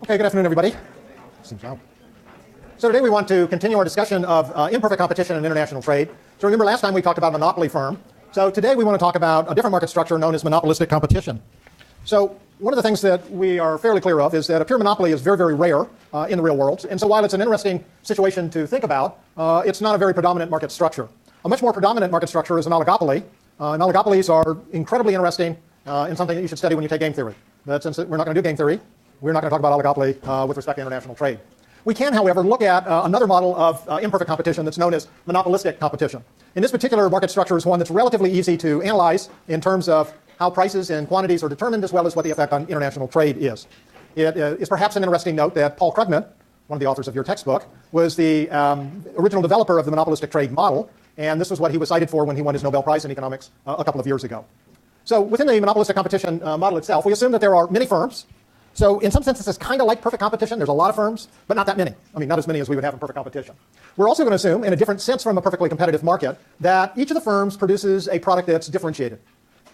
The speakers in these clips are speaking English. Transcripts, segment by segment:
Okay, good afternoon, everybody. So today we want to continue our discussion of imperfect competition and international trade. So remember last time we talked about a monopoly firm. So today we want to talk about a different market structure known as monopolistic competition. So one of the things that we are fairly clear of is that a pure monopoly is very, very rare in the real world. And so while it's an interesting situation to think about, it's not a very predominant market structure. A much more predominant market structure is an oligopoly. And oligopolies are incredibly interesting and something that you should study when you take game theory. But since we're not going to do game theory, we're not going to talk about oligopoly with respect to international trade. We can, however, look at another model of imperfect competition that's known as monopolistic competition. And this particular market structure is one that's relatively easy to analyze in terms of how prices and quantities are determined, as well as what the effect on international trade is. It is perhaps an interesting note that Paul Krugman, one of the authors of your textbook, was the original developer of the monopolistic trade model, and this was what he was cited for when he won his Nobel Prize in economics a couple of years ago. So within the monopolistic competition model itself, we assume that there are many firms. So in some sense, this is kind of like perfect competition. There's a lot of firms, but not that many. I mean, not as many as we would have in perfect competition. We're also going to assume, in a different sense from a perfectly competitive market, that each of the firms produces a product that's differentiated.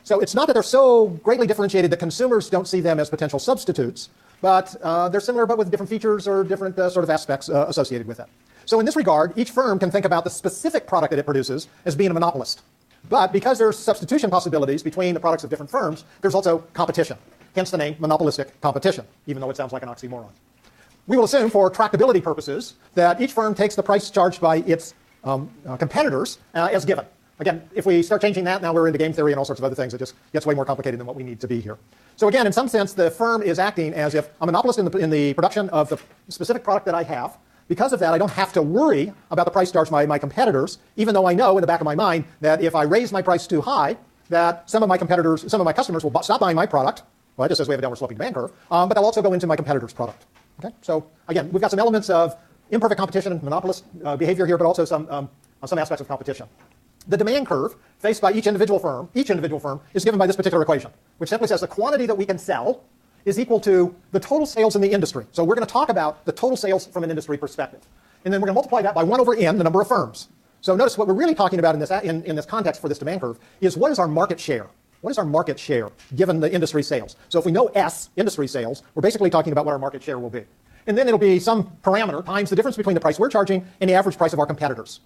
So it's not that they're so greatly differentiated that consumers don't see them as potential substitutes, but they're similar but with different features or different sort of aspects associated with it. So in this regard, each firm can think about the specific product that it produces as being a monopolist. But because there's substitution possibilities between the products of different firms, there's also competition. Hence the name monopolistic competition, even though it sounds like an oxymoron. We will assume for tractability purposes that each firm takes the price charged by its competitors as given. Again, if we start changing that, now we're into game theory and all sorts of other things. It just gets way more complicated than what we need to be here. So again, in some sense, the firm is acting as if I'm a monopolist in the production of the specific product that I have. Because of that, I don't have to worry about the price charged by my competitors, even though I know in the back of my mind that if I raise my price too high, that some of my customers will stop buying my product. Well, just as we have a downward sloping demand curve, but they'll also go into my competitor's product. Okay? So again, we've got some elements of imperfect competition and monopolist behavior here, but also some aspects of competition. The demand curve faced by each individual firm is given by this particular equation, which simply says the quantity that we can sell is equal to the total sales in the industry. So we're going to talk about the total sales from an industry perspective. And then we're going to multiply that by 1 over n, the number of firms. So notice what we're really talking about in this context for this demand curve is what is our market share? What is our market share given the industry sales? So if we know S, industry sales, we're basically talking about what our market share will be. And then it'll be some parameter times the difference between the price we're charging and the average price of our competitors.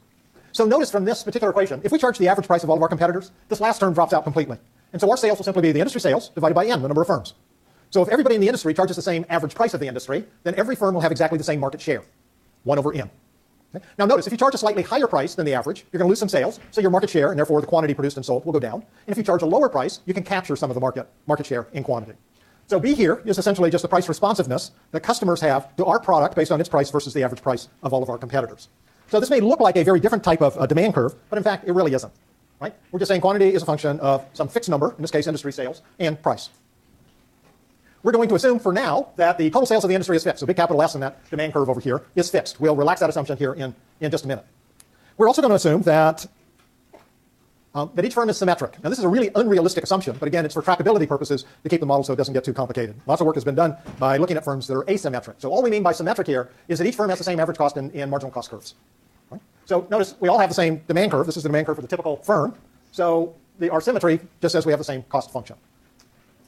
So notice from this particular equation, if we charge the average price of all of our competitors, this last term drops out completely. And so our sales will simply be the industry sales divided by n, the number of firms. So if everybody in the industry charges the same average price of the industry, then every firm will have exactly the same market share, 1 over n. Okay? Now notice, if you charge a slightly higher price than the average, you're going to lose some sales, so your market share, and therefore the quantity produced and sold, will go down. And if you charge a lower price, you can capture some of the market share in quantity. So B here is essentially just the price responsiveness that customers have to our product based on its price versus the average price of all of our competitors. So this may look like a very different type of demand curve, but in fact, it really isn't. Right? We're just saying quantity is a function of some fixed number, in this case industry sales, and price. We're going to assume for now that the total sales of the industry is fixed. So big capital S in that demand curve over here is fixed. We'll relax that assumption here in just a minute. We're also going to assume that each firm is symmetric. Now this is a really unrealistic assumption, but again, it's for tractability purposes to keep the model so it doesn't get too complicated. Lots of work has been done by looking at firms that are asymmetric. So all we mean by symmetric here is that each firm has the same average cost and marginal cost curves. Right? So notice we all have the same demand curve. This is the demand curve for the typical firm. So our symmetry just says we have the same cost function.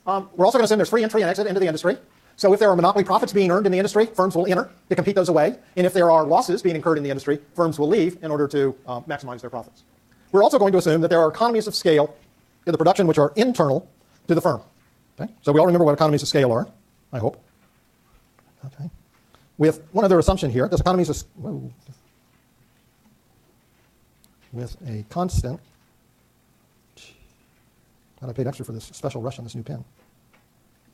We're also going to assume there's free entry and exit into the industry. So if there are monopoly profits being earned in the industry, firms will enter to compete those away. And if there are losses being incurred in the industry, firms will leave in order to maximize their profits. We're also going to assume that there are economies of scale in the production which are internal to the firm. Okay? So we all remember what economies of scale are, I hope. Okay. With one other assumption here, there's economies of with a constant. God, I paid extra for this special rush on this new pen.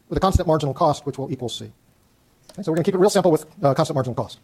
With a constant marginal cost, which will equal C. Okay, so we're going to keep it real simple with constant marginal cost.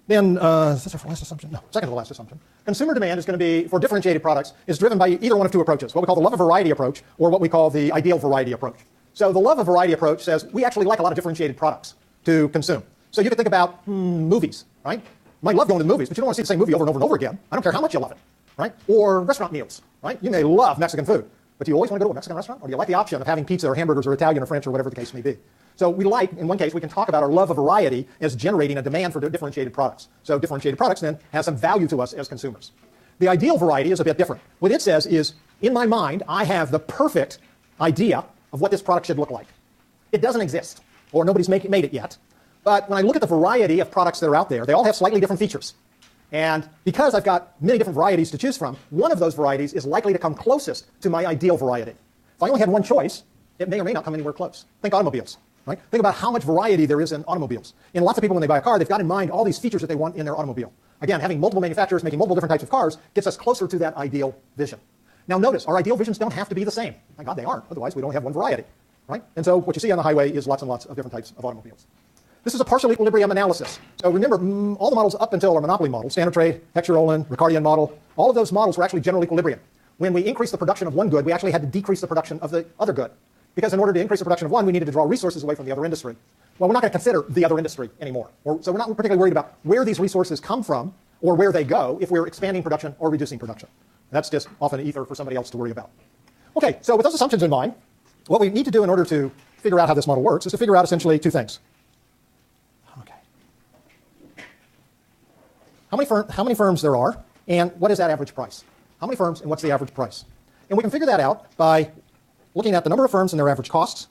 Then, is this our last assumption? No, second to the last assumption. Consumer demand is going to be, for differentiated products, is driven by either one of two approaches, what we call the love of variety approach or what we call the ideal variety approach. So the love of variety approach says we actually like a lot of differentiated products to consume. So you could think about movies, right? You might love going to the movies, but you don't want to see the same movie over and over and over again. I don't care how much you love it, right? Or restaurant meals, right? You may love Mexican food, but do you always want to go to a Mexican restaurant? Or do you like the option of having pizza or hamburgers or Italian or French or whatever the case may be? So we like, in one case, we can talk about our love of variety as generating a demand for differentiated products. So differentiated products then have some value to us as consumers. The ideal variety is a bit different. What it says is, in my mind, I have the perfect idea of what this product should look like. It doesn't exist, or nobody's made it yet. But when I look at the variety of products that are out there, they all have slightly different features. And because I've got many different varieties to choose from, one of those varieties is likely to come closest to my ideal variety. If I only had one choice, it may or may not come anywhere close. Think automobiles, right? Think about how much variety there is in automobiles. And lots of people, when they buy a car, they've got in mind all these features that they want in their automobile. Again, having multiple manufacturers making multiple different types of cars gets us closer to that ideal vision. Now notice, our ideal visions don't have to be the same. Thank God they aren't, otherwise we don't have one variety, right? And so what you see on the highway is lots and lots of different types of automobiles. This is a partial equilibrium analysis. So remember, all the models up until our monopoly model, Standard Trade, Heckscher-Ohlin, Ricardian model, all of those models were actually general equilibrium. When we increased the production of one good, we actually had to decrease the production of the other good. Because in order to increase the production of one, we needed to draw resources away from the other industry. Well, we're not going to consider the other industry anymore. So we're not particularly worried about where these resources come from or where they go if we're expanding production or reducing production. That's just often ether for somebody else to worry about. Okay, so with those assumptions in mind, what we need to do in order to figure out how this model works is to figure out essentially two things. How many firms there are, and what is that average price? How many firms, and what's the average price? And we can figure that out by looking at the number of firms and their average costs.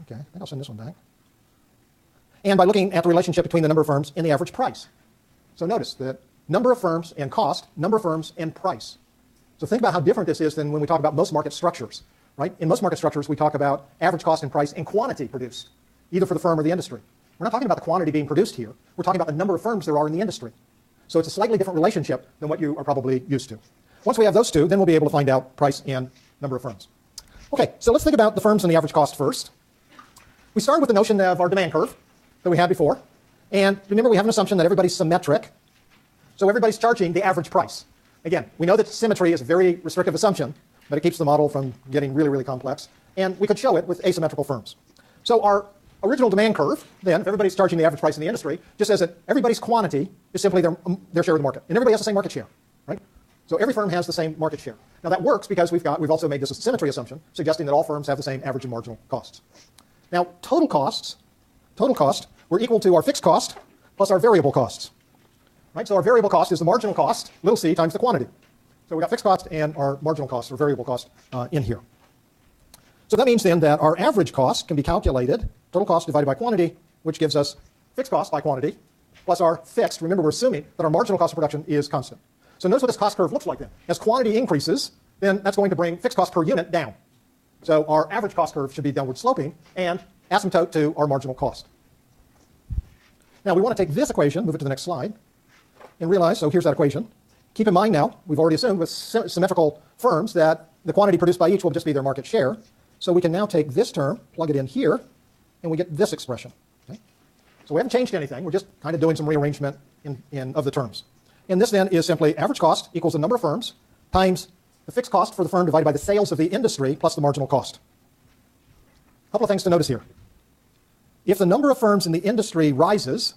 Okay, I think I'll send this one back. And by looking at the relationship between the number of firms and the average price. So notice that number of firms and cost, number of firms and price. So think about how different this is than when we talk about most market structures, right? In most market structures, we talk about average cost and price and quantity produced, either for the firm or the industry. We're not talking about the quantity being produced here. We're talking about the number of firms there are in the industry. So it's a slightly different relationship than what you are probably used to. Once we have those two, then we'll be able to find out price and number of firms. Okay, so let's think about the firms and the average cost first. We start with the notion of our demand curve that we had before. And remember, we have an assumption that everybody's symmetric. So everybody's charging the average price. Again, we know that symmetry is a very restrictive assumption, but it keeps the model from getting really, really complex. And we could show it with asymmetrical firms. So our original demand curve, then, if everybody's charging the average price in the industry, just says that everybody's quantity is simply their share of the market. And everybody has the same market share, right? So every firm has the same market share. Now that works because we've also made this a symmetry assumption, suggesting that all firms have the same average and marginal costs. Now total cost were equal to our fixed cost plus our variable costs, right? So our variable cost is the marginal cost, little c, times the quantity. So we got fixed cost and our marginal cost or variable cost in here. So that means then that our average cost can be calculated, total cost divided by quantity, which gives us fixed cost by quantity, plus our fixed. Remember, we're assuming that our marginal cost of production is constant. So notice what this cost curve looks like then. As quantity increases, then that's going to bring fixed cost per unit down. So our average cost curve should be downward sloping and asymptote to our marginal cost. Now we want to take this equation, move it to the next slide, and realize, so here's that equation. Keep in mind now, we've already assumed with symmetrical firms that the quantity produced by each will just be their market share. So we can now take this term, plug it in here, and we get this expression. Okay? So we haven't changed anything. We're just kind of doing some rearrangement of the terms. And this then is simply average cost equals the number of firms times the fixed cost for the firm divided by the sales of the industry plus the marginal cost. A couple of things to notice here. If the number of firms in the industry rises,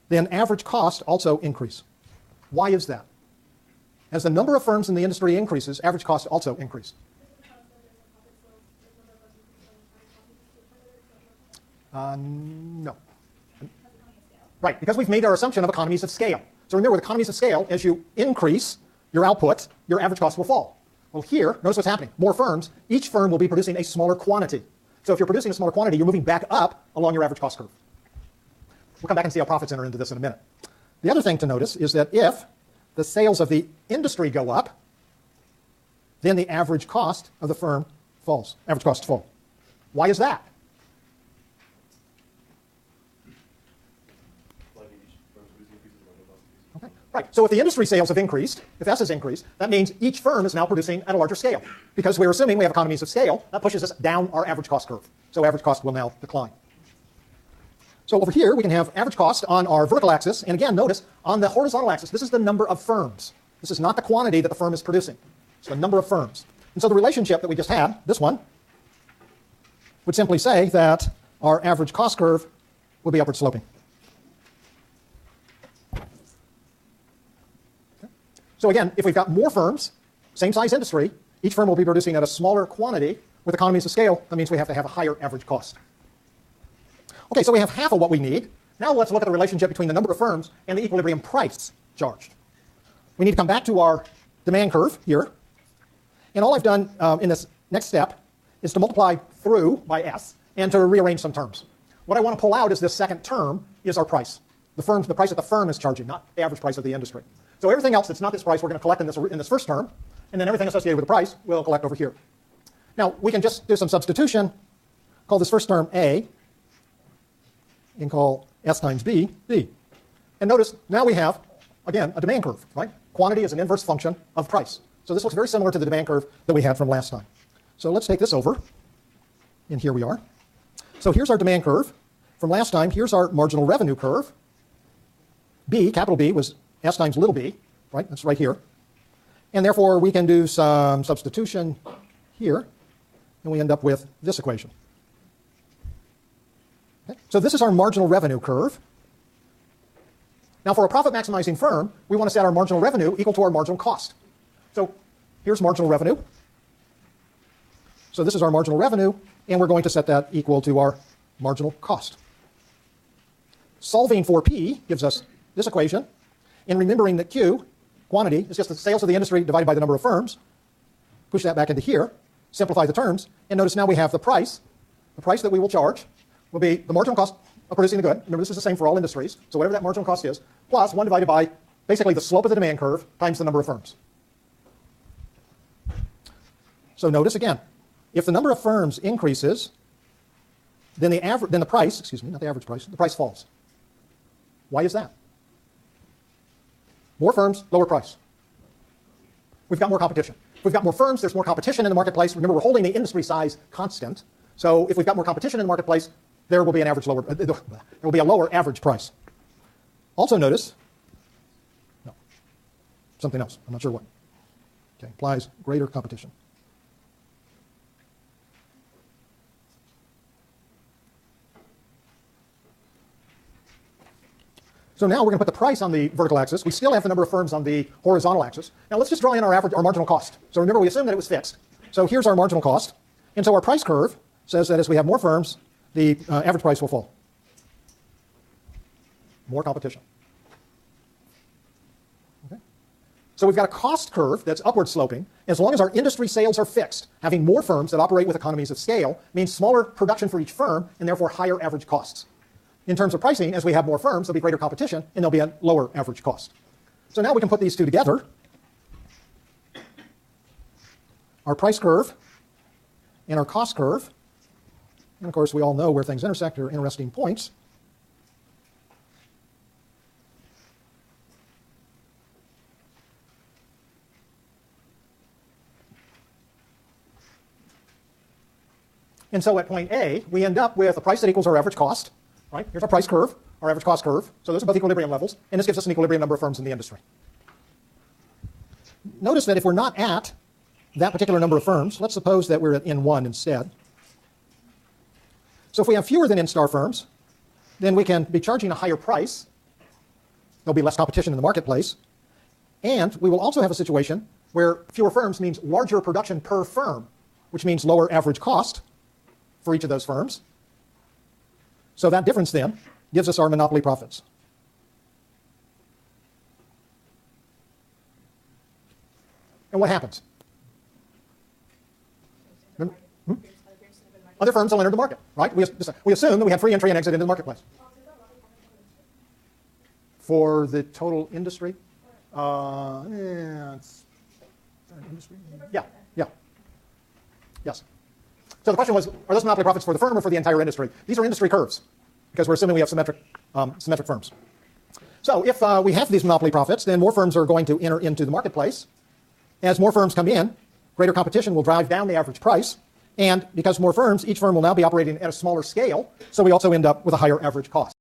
then average cost also increase. Why is that? As the number of firms in the industry increases, average cost also increase. No. Right, because we've made our assumption of economies of scale. So remember, with economies of scale, as you increase your output, your average cost will fall. Well, here, notice what's happening. More firms, each firm will be producing a smaller quantity. So if you're producing a smaller quantity, you're moving back up along your average cost curve. We'll come back and see how profits enter into this in a minute. The other thing to notice is that if the sales of the industry go up, then the average cost of the firm falls. Average costs fall. Why is that? Okay. Right. So if the industry sales have increased, if S has increased, that means each firm is now producing at a larger scale. Because we're assuming we have economies of scale, that pushes us down our average cost curve. So average cost will now decline. So over here, we can have average cost on our vertical axis. And again, notice, on the horizontal axis, this is the number of firms. This is not the quantity that the firm is producing. It's the number of firms. And so the relationship that we just had, this one, would simply say that our average cost curve will be upward sloping. Okay. So again, if we've got more firms, same size industry, each firm will be producing at a smaller quantity with economies of scale. That means we have to have a higher average cost. Okay, so we have half of what we need. Now let's look at the relationship between the number of firms and the equilibrium price charged. We need to come back to our demand curve here. And all I've done in this next step is to multiply through by S and to rearrange some terms. what I want to pull out is this second term is our price. The price that the firm is charging, not the average price of the industry. So everything else that's not this price we're going to collect in this first term, and then everything associated with the price we'll collect over here. Now, we can just do some substitution, call this first term A, and call S times B, B. And notice, now we have, again, a demand curve, right? Quantity is an inverse function of price. So this looks very similar to the demand curve that we had from last time. So let's take this over, and here we are. So here's our demand curve. From last time, here's our marginal revenue curve. B, capital B, was S times little b, right? That's right here. And therefore, we can do some substitution here, and we end up with this equation. Okay? So this is our marginal revenue curve. Now, for a profit-maximizing firm, we want to set our marginal revenue equal to our marginal cost. So here's marginal revenue. So this is our marginal revenue, and we're going to set that equal to our marginal cost. Solving for P gives us this equation. And remembering that Q, quantity, is just the sales of the industry divided by the number of firms. Push that back into here, simplify the terms, and notice now we have the price. The price that we will charge will be the marginal cost of producing the good. Remember, this is the same for all industries. So whatever that marginal cost is, plus 1 divided by basically the slope of the demand curve times the number of firms. So notice again, if the number of firms increases, then the price, excuse me, not the average price, the price falls. Why is that? More firms, lower price. We've got more competition. If we've got more firms, there's more competition in the marketplace. Remember, we're holding the industry size constant. So if we've got more competition in the marketplace, there will be there will be a lower average price. Also notice, no, something else. I'm not sure what. Okay, implies greater competition. So now we're going to put the price on the vertical axis. We still have the number of firms on the horizontal axis. Now let's just draw in our marginal cost. So remember, we assumed that it was fixed. So here's our marginal cost. And so our price curve says that as we have more firms, the average price will fall. More competition. Okay. So we've got a cost curve that's upward sloping. As long as our industry sales are fixed, having more firms that operate with economies of scale means smaller production for each firm and therefore higher average costs. In terms of pricing, as we have more firms, there'll be greater competition, and there'll be a lower average cost. So now we can put these two together. Our price curve and our cost curve. And of course, we all know where things intersect are interesting points. And so at point A, we end up with a price that equals our average cost. Right? Here's our price curve, our average cost curve. So those are both equilibrium levels, and this gives us an equilibrium number of firms in the industry. Notice that if we're not at that particular number of firms, let's suppose that we're at N1 instead. So if we have fewer than N star firms, then we can be charging a higher price. There'll be less competition in the marketplace. And we will also have a situation where fewer firms means larger production per firm, which means lower average cost for each of those firms. So that difference then gives us our monopoly profits. And what happens? Other firms will enter the market, right? We assume that we have free entry and exit into the marketplace. For the total industry? Yeah. Yes. So the question was, are those monopoly profits for the firm or for the entire industry? These are industry curves, because we're assuming we have symmetric firms. So if we have these monopoly profits, then more firms are going to enter into the marketplace. As more firms come in, greater competition will drive down the average price. And because more firms, each firm will now be operating at a smaller scale, so we also end up with a higher average cost.